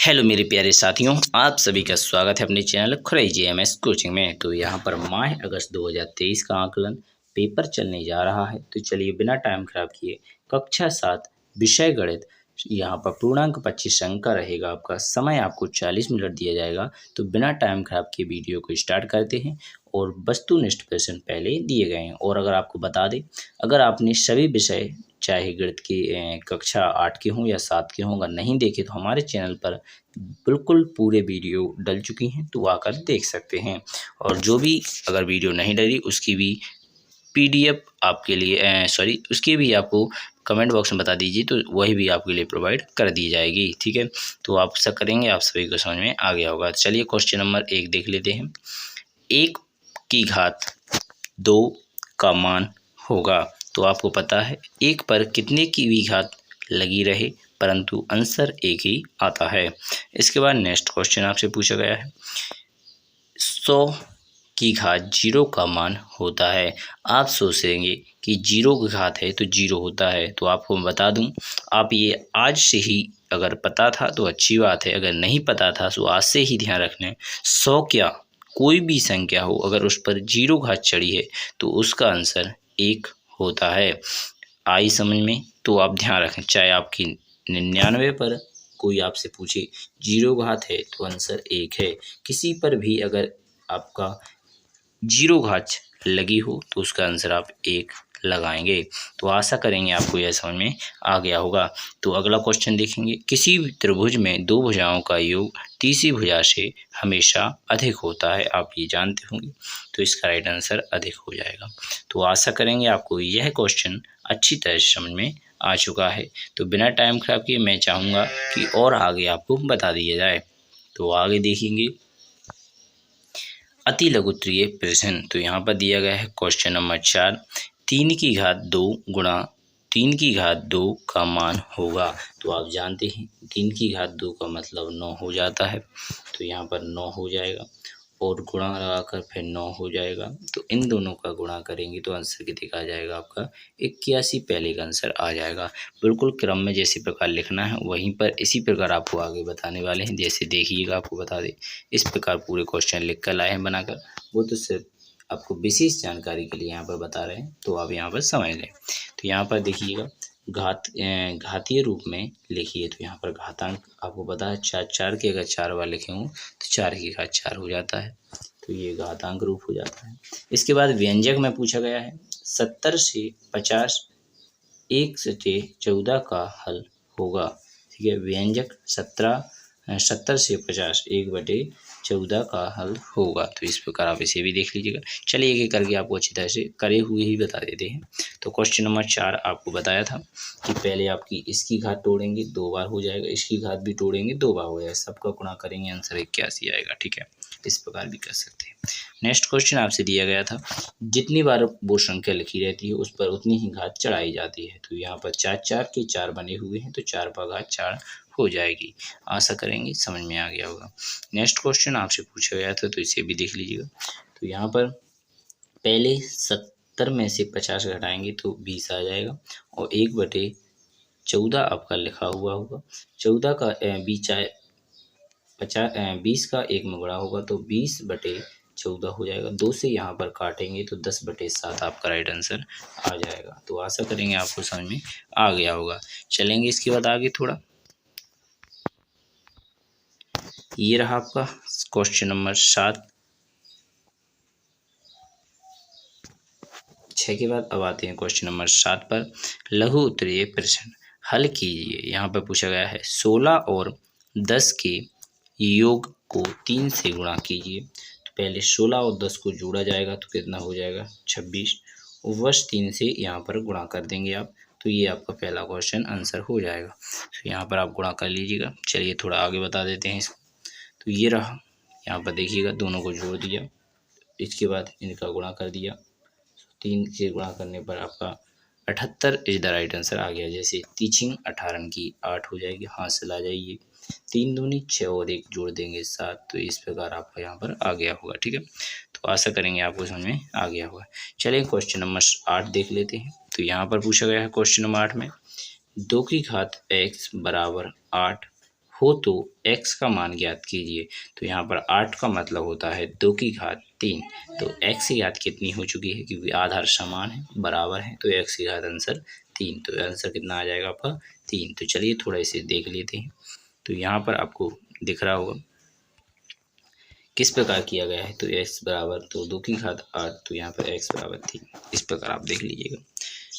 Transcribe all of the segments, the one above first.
Hello मेरे प्यारे साथियों, आप सभी का स्वागत है अपने चैनल खुरई जेएमएस कोचिंग में। तो यहाँ पर माह अगस्त 2023 का आकलन पेपर चलने जा रहा है। तो चलिए बिना टाइम खराब किए कक्षा 7 विषय गणित, यहाँ पर पूर्णांक 25 अंक का रहेगा। आपका समय आपको 40 मिनट दिया जाएगा। तो बिना टाइम खराब किए वीडियो को स्टार्ट करते हैं। और वस्तुनिष्ठ प्रश्न पहले दिए गए हैं। और अगर आपको बता दें, अगर आपने सभी विषय चाहे गणित की कक्षा 8 के हों या 7 के हों अगर नहीं देखे, तो हमारे चैनल पर बिल्कुल पूरे वीडियो डल चुकी हैं, तो आकर देख सकते हैं। और जो भी अगर वीडियो नहीं डली उसकी भी पीडीएफ आपके लिए उसकी भी आपको कमेंट बॉक्स में बता दीजिए, तो वही भी आपके लिए प्रोवाइड कर दी जाएगी। ठीक है, तो आप ऐसा करेंगे, आप सभी को समझ में आ गया होगा। चलिए क्वेश्चन नंबर 1 देख लेते हैं। 1 की घात 2 का मान होगा। तो आपको पता है 1 पर कितने की भी घात लगी रहे, परंतु आंसर 1 ही आता है। इसके बाद नेक्स्ट क्वेश्चन आपसे पूछा गया है 100 की घात 0 का मान होता है। आप सोचेंगे कि 0 की घात है तो 0 होता है। तो आपको मैं बता दूं, आप ये आज से ही अगर पता था तो अच्छी बात है, अगर नहीं पता था तो आज से ही ध्यान रखना है। 100 क्या कोई भी संख्या हो, अगर उस पर 0 घात चढ़ी है तो उसका आंसर 1 होता है। आई समझ में? तो आप ध्यान रखें, चाहे आपकी 99 पर कोई आपसे पूछे 0 घात है तो आंसर 1 है। किसी पर भी अगर आपका 0 घात लगी हो तो उसका आंसर आप 1 लगाएंगे। तो आशा करेंगे आपको यह समझ में आ गया होगा। तो अगला क्वेश्चन देखेंगे। किसी भी त्रिभुज में 2 भुजाओं का योग तीसरी भुजा से हमेशा अधिक होता है। आप ये जानते होंगे, तो इसका राइट आंसर अधिक हो जाएगा। तो आशा करेंगे आपको यह क्वेश्चन अच्छी तरह से समझ में आ चुका है। तो बिना टाइम खराब किए मैं चाहूँगा कि और आगे आपको बता दिया जाए। तो आगे देखेंगे अति लघुत्तरीय प्रश्न। तो यहाँ पर दिया गया है क्वेश्चन नंबर 4, 3 की घात 2 गुणा 3 की घात 2 का मान होगा। तो आप जानते हैं 3 की घात 2 का मतलब 9 हो जाता है। तो यहाँ पर 9 हो जाएगा और गुणा लगाकर फिर 9 हो जाएगा। तो इन दोनों का गुणा करेंगे तो आंसर कितना आ जाएगा आपका 81। पहले का आंसर आ जाएगा। बिल्कुल क्रम में जैसे प्रकार लिखना है वहीं पर इसी प्रकार आपको आगे बताने वाले हैं। जैसे देखिएगा, आपको बता दें इस प्रकार पूरे क्वेश्चन लिख कर लाए हैं बनाकर। वो तो सिर्फ आपको विशेष जानकारी के लिए यहाँ पर बता रहे हैं, तो आप यहाँ पर समझ लें। तो यहाँ पर देखिएगा घातीय रूप में लिखिए। तो यहाँ पर घातांक आपको पता है 4 के अगर 4 बार लिखे हों तो 4 की घात 4 हो जाता है। तो ये घातांक रूप हो जाता है। इसके बाद व्यंजक में पूछा गया है 70 से 50 1 से 14 का हल होगा। ठीक है, व्यंजक 70 से 50 1/14 का हल होगा। तो इस प्रकार आप इसे भी देख लीजिएगा। चलिए एक एक करके आपको अच्छी तरह से करे हुए ही बता देते हैं। तो क्वेश्चन नंबर 4 आपको बताया था कि पहले आपकी इसकी घात तोड़ेंगे 2 बार हो जाएगा, इसकी घात भी तोड़ेंगे 2 बार हो जाएगा, सबका गुणा करेंगे आंसर 81 आएगा। ठीक है, इस प्रकार भी कर सकते हैं। नेक्स्ट क्वेश्चन आपसे दिया गया था जितनी बार वो संख्या लिखी रहती है उस पर उतनी ही घात चढ़ाई जाती है। तो यहाँ पर 4 के 4 बने हुए हैं तो 4 पर घात 4 हो जाएगी। आशा करेंगे समझ में आ गया होगा। नेक्स्ट क्वेश्चन आपसे पूछा गया था तो इसे भी देख लीजिएगा। तो यहाँ पर पहले 70 में से 50 घटाएंगे तो 20 आ जाएगा और 1/14 आपका लिखा हुआ होगा। 14 का 20 का 1 में गुणा होगा तो 20/14 हो जाएगा। 2 से यहाँ पर काटेंगे तो 10/7 आपका राइट आंसर आ जाएगा। तो आशा करेंगे आपको समझ में आ गया होगा। चलेंगे इसके बाद आगे थोड़ा। ये रहा आपका क्वेश्चन नंबर 7। 6 के बाद अब आते हैं क्वेश्चन नंबर 7 पर। लघु उत्तरीय प्रश्न हल कीजिए। यहाँ पर पूछा गया है 16 और 10 के योग को 3 से गुणा कीजिए। तो पहले 16 और 10 को जोड़ा जाएगा तो कितना हो जाएगा 26, वर्ष 3 से यहाँ पर गुणा कर देंगे आप। तो ये आपका पहला क्वेश्चन आंसर हो जाएगा। तो यहाँ पर आप गुणा कर लीजिएगा। चलिए थोड़ा आगे बता देते हैं इसको। तो ये रहा, यहाँ पर देखिएगा दोनों को जोड़ दिया, इसके बाद इनका गुणा कर दिया। 3 से गुणा करने पर आपका 78 इज द राइट आंसर आ गया। जैसे 3 18 की 8 हो जाएगी, हासिल आ जाइए। 3 दूनी 6 और 1 जोड़ देंगे 7। तो इस प्रकार आपका यहाँ पर आ गया होगा। ठीक है, तो आशा करेंगे आपको समझ में आ गया होगा। चलिए क्वेश्चन नंबर 8 देख लेते हैं। तो यहाँ पर पूछा गया है क्वेश्चन नंबर 8 में 2 की घात x बराबर 8 हो तो x का मान ज्ञात कीजिए। तो यहाँ पर 8 का मतलब होता है 2 की घात 3। तो x की घात कितनी हो चुकी है, क्योंकि आधार समान है, बराबर है, तो x की घात आंसर 3। तो आंसर कितना आ जाएगा आपका 3। तो चलिए थोड़ा इसे देख लेते हैं। तो यहाँ पर आपको दिख रहा होगा किस प्रकार किया गया है। तो x बराबर तो 2 की घात 8, तो यहाँ पर x बराबर 3, इस प्रकार आप देख लीजिएगा।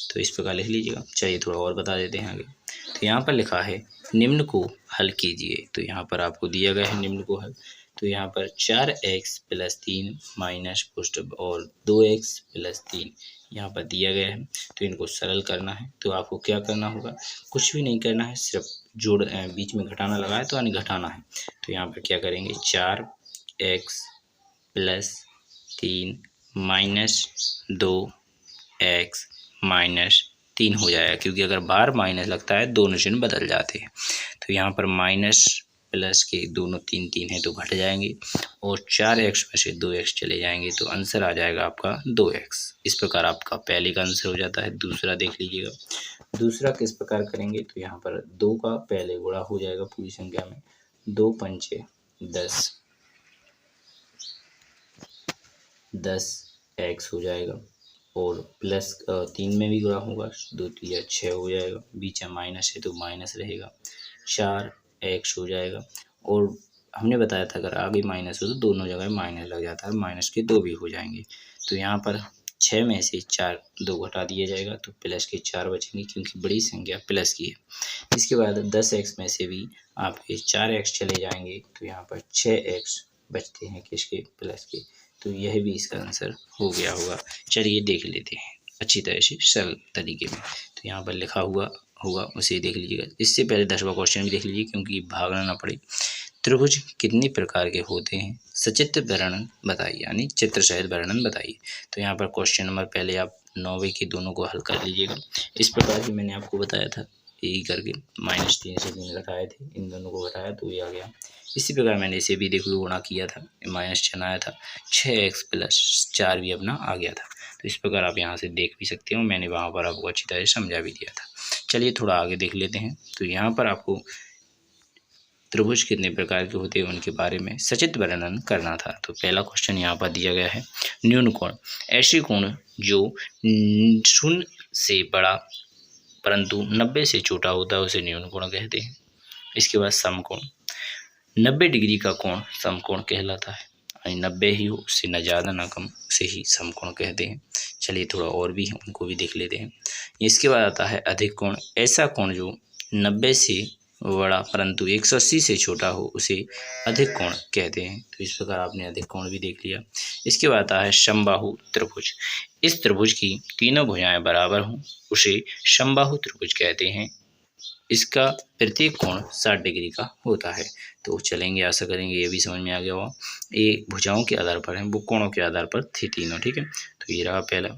तो इस प्रकार लिख लीजिएगा। चलिए थोड़ा और बता देते हैं आगे। तो यहाँ पर लिखा है निम्न को हल कीजिए। तो यहाँ पर आपको दिया गया है निम्न को हल। तो यहाँ पर 4x + 3 माइनस पुष्ट और 2x + 3 यहाँ पर दिया गया है। तो इनको सरल करना है। तो आपको क्या करना होगा, कुछ भी नहीं करना है, सिर्फ जोड़ बीच में घटाना लगा है तो यानी घटाना है। तो यहाँ पर क्या करेंगे, 4x + 3 माइनस 2x माइनस 3 हो जाएगा, क्योंकि अगर बार माइनस लगता है दोनों चिन्ह बदल जाते हैं। तो यहाँ पर माइनस प्लस के दोनों 3 3 है तो घट जाएंगे, और 4x में से 2x चले जाएंगे, तो आंसर आ जाएगा आपका 2x। इस प्रकार आपका पहले का आंसर हो जाता है। दूसरा देख लीजिएगा। दूसरा किस प्रकार करेंगे, तो यहाँ पर 2 का पहले गुणा हो जाएगा पूरी संख्या में, 2 पंचे 10x हो जाएगा, और प्लस 3 में भी गुणा होगा, 2 3 6 हो जाएगा, बीच में माइनस है तो माइनस रहेगा, 4x हो जाएगा। और हमने बताया था अगर आगे माइनस हो तो दोनों जगह माइनस लग जाता है, माइनस के 2 भी हो जाएंगे। तो यहाँ पर 6 में से 4 2 घटा दिया जाएगा, तो प्लस के 4 बचेंगे, क्योंकि बड़ी संख्या प्लस की है। इसके बाद 10x में से भी आपके 4x चले जाएंगे, तो यहाँ पर 6x बचते हैं किसके, प्लस के। तो यह भी इसका आंसर हो गया होगा। चलिए देख लेते हैं अच्छी तरह से सरल तरीके में। तो यहाँ पर लिखा हुआ होगा उसे देख लीजिएगा। इससे पहले 10वां क्वेश्चन भी देख लीजिए, क्योंकि भागना ना पड़े। त्रिभुज कितने प्रकार के होते हैं, सचित्र वर्णन बताइए, यानी चित्र सहित वर्णन बताइए। तो यहाँ पर क्वेश्चन नंबर पहले आप 9वें के दोनों को हल कर लीजिएगा। इस प्रकार ही मैंने आपको बताया था, यही करके -3 से 3 घटाए थे, इन दोनों को घटाया तो ये आ गया। इसी प्रकार मैंने इसे भी देखो गुणा किया था, माइनस चिन्ह आया था, 6x + 4 भी अपना आ गया था। तो इस प्रकार आप यहाँ से देख भी सकते हो, मैंने वहाँ पर आपको अच्छी तरह से समझा भी दिया था। चलिए थोड़ा आगे देख लेते हैं। तो यहाँ पर आपको त्रिभुज कितने प्रकार के होते हैं उनके बारे में सचित्र वर्णन करना था। तो पहला क्वेश्चन यहाँ पर दिया गया है, न्यून कोण, ऐसे कोण जो 0 से बड़ा परंतु 90 से छोटा होता है उसे न्यून कोण कहते हैं। इसके बाद समकोण, 90 डिग्री का कोण समकोण कहलाता है, 90 ही हो, उससे न ज़्यादा न कम, उसे ही समकोण कहते हैं। चलिए थोड़ा और भी है उनको भी देख लेते हैं। इसके बाद आता है अधिक कोण, ऐसा कोण जो 90 से बड़ा परंतु 180 से छोटा हो उसे अधिक कोण कहते हैं। तो इस प्रकार आपने अधिक कोण भी देख लिया। इसके बाद आता है समबाहु त्रिभुज, इस त्रिभुज की तीनों भुजाएं बराबर हों उसे समबाहु त्रिभुज कहते हैं। इसका प्रत्येक कोण 60 डिग्री का होता है। तो चलेंगे, आशा करेंगे ये भी समझ में आ गया होगा। ये भुजाओं के आधार पर है, वो कोणों के आधार पर थी तीनों, ठीक है। तो ये रहा पहला।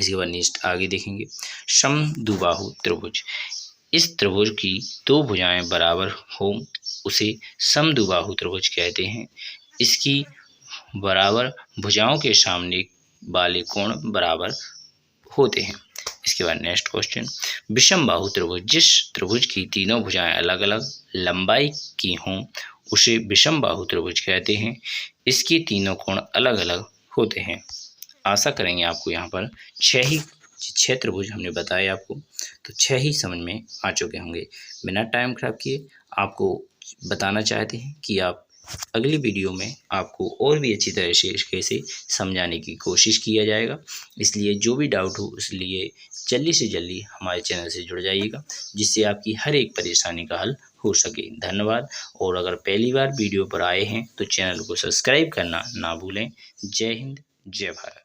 इसके बाद नेक्स्ट आगे देखेंगे, समद्विबाहु त्रिभुज, इस त्रिभुज की 2 भुजाएं बराबर हो उसे समद्विबाहु त्रिभुज कहते हैं। इसकी बराबर भुजाओं के सामने वाले कोण बराबर होते हैं। इसके बाद नेक्स्ट क्वेश्चन, विषम बाहु त्रिभुज, जिस त्रिभुज की तीनों भुजाएं अलग अलग लंबाई की हों उसे विषम बाहु त्रिभुज कहते हैं। इसकी तीनों कोण अलग अलग होते हैं। आशा करेंगे आपको यहाँ पर 6 त्रिभुज हमने बताए आपको, तो 6 ही समझ में आ चुके होंगे। बिना टाइम खराब किए आपको बताना चाहते हैं कि आप अगली वीडियो में आपको और भी अच्छी तरह से कैसे समझाने की कोशिश किया जाएगा। इसलिए जो भी डाउट हो इसलिए जल्दी से जल्दी हमारे चैनल से जुड़ जाइएगा, जिससे आपकी हर एक परेशानी का हल हो सके। धन्यवाद। और अगर पहली बार वीडियो पर आए हैं तो चैनल को सब्सक्राइब करना ना भूलें। जय हिंद, जय भारत।